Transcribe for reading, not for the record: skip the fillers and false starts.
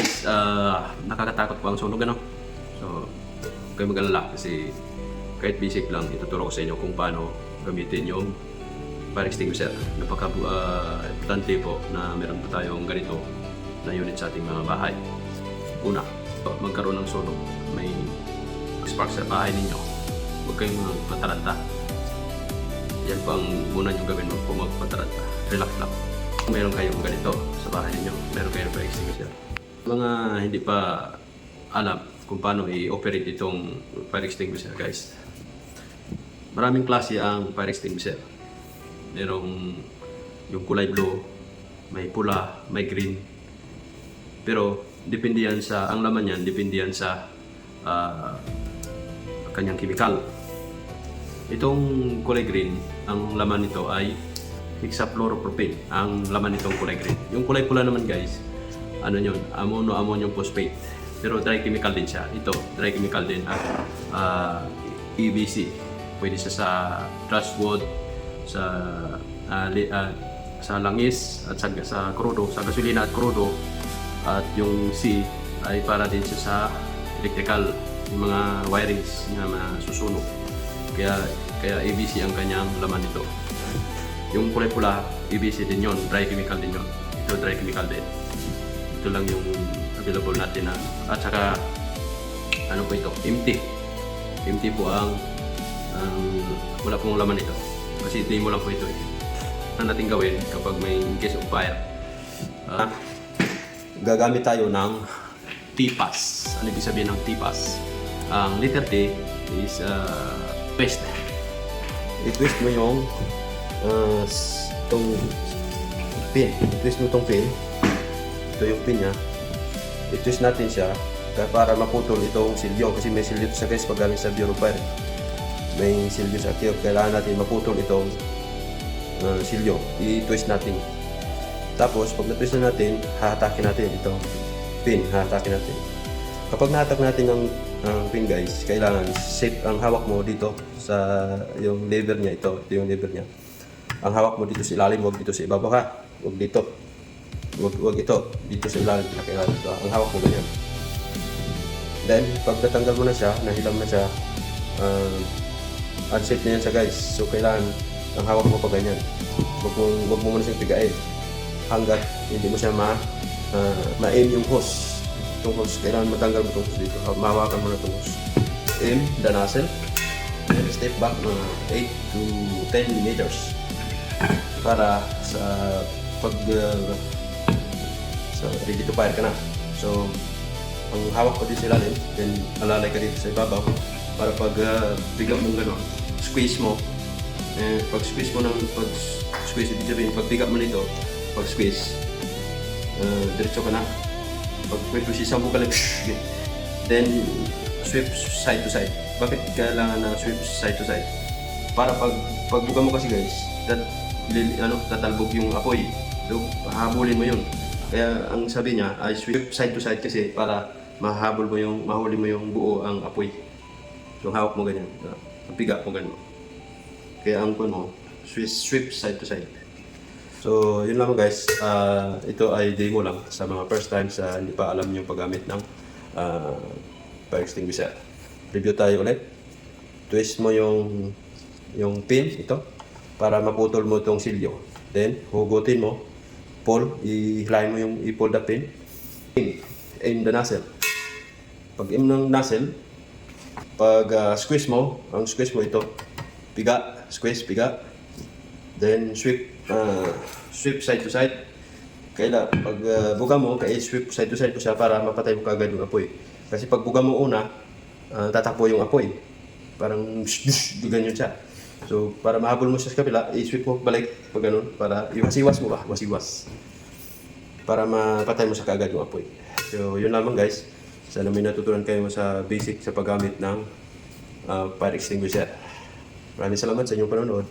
guys, nakakatakot po ang sunog, ano? So, huwag kayo mag-alala kasi kahit basic lang, ituturo ko sa inyo kung paano gamitin yung fire extinguisher. Napaka-importante po na meron po tayong ganito na unit sa ating mga bahay. Una, magkaroon ng sunog, may spark sa bahay ninyo, huwag kayong magpataranta. Yan po ang muna nyo gawin, huwag po magpataranta. Relax lang. Kung meron kayong ganito sa bahay ninyo, meron kayong fire extinguisher. Mga hindi pa alam kung paano i-operate itong fire extinguisher, guys. Maraming klase ang fire extinguisher. Merong yung kulay blue, may pula, may green. Pero depende yan sa, ang laman yan, depende yan sa kanyang chemical. Itong kulay green, ang laman nito ay hexafluoropropane, ang laman nitong kulay green. Yung kulay pula naman, guys, ano yun, ammonium phosphate. Pero dry chemical din siya. Ito, dry chemical din at EBC. Pwede siya sa brushwood, sa langis at sa krudo, sa gasolina at krudo. At yung C ay para din siya sa electrical, yung mga wirings na masusunog. Kaya EBC ang kanyang laman nito. Yung kulay pula, EBC din yon, dry chemical din yon. Ito dry chemical din. Ito lang yung available natin na, at saka ano po ito, empty po ang wala pong laman ito kasi demo lang po ito Ano natin gawin kapag may case of fire? Gagamit tayo ng TPAS. Ano ibig sabihin ng TPAS? Ang letter T is twist. I-twist mo yung itong pin. I-twist mo itong pin. Ito yung pin niya. I-twist natin siya para maputol itong silyo kasi may silyo sa guys pag galing sa Bureau of Fire. May silyo sa kaya kailangan natin maputol itong silyo. I-twist natin. Tapos pag na-twist na natin, hahatakin natin itong pin. Hahatakin natin. Kapag nahatak natin ang pin, guys, kailangan safe ang hawak mo dito sa yung lever niya. Ito yung lever niya. Ang hawak mo dito sa ilalim, huwag dito sa ibaba ha. Huwag dito. Huwag ito. Dito sa ilalim. Kailangan dito. Ang hawak mo ganyan. Then, pag natanggal mo na siya, nahilam na siya, unsafe na yan siya, guys. So, kailangan ang hawak mo pa ganyan. Huwag mo muna siyang pigain. Hanggat hindi mo siya ma-aim yung hose. Itong hose, kailangan matanggal mo itong hose dito. Mahawakan mo na itong hose. Aim the nozzle. And step back mga 8 to 10 meters. Para sa pag ready to fire ka na. So, ang hawak ko dito sa ilalim, then alalay ka dito sa ibabaw para pag bigla mong gano'n, squeeze mo. Pag squeeze mo ibig sabihin, pag biga mo nito, pag squeeze, diretso ka na. Pag may pusisa mo ka lang, then sweep side to side. Bakit kailangan na sweep side to side? Para pag buka mo kasi, guys, tatalbog yung apoy. So, hahabulin mo yun. Kaya ang sabi niya ay sweep side to side kasi para mahuli mo yung buo ang apoy. So, hawak mo ganyan. Ang piga mo ganyan. Kaya ang mo, sweep side to side. So, yun lang guys. Ito ay demo lang sa mga first time sa hindi pa alam yung paggamit ng fire extinguisher. Review tayo ulit. Twist mo yung pin, ito, para maputol mo itong silyo. Then, hugutin mo. Ihilahin mo yung i-pull the pin. Aim the nozzle. Pag aim ng nozzle, pag squeeze mo, ang squeeze mo ito, piga, squeeze, piga. Then sweep side to side. Kaya pag buga mo, sweep side to side ko siya para mapatay mo kagad yung apoy. Kasi pag buga mo una, tatakbo yung apoy. Parang ganyan siya. So, para mahabol mo siya sa kabila, i-sweep mo balik pag ganun, para iwasiwas mo ba? Wasiwas. Para mapatay mo sa kagad yung apoy. So, yun lamang guys. Sana may natutunan kayo sa basic sa paggamit ng fire extinguisher. Maraming salamat sa inyong panonood.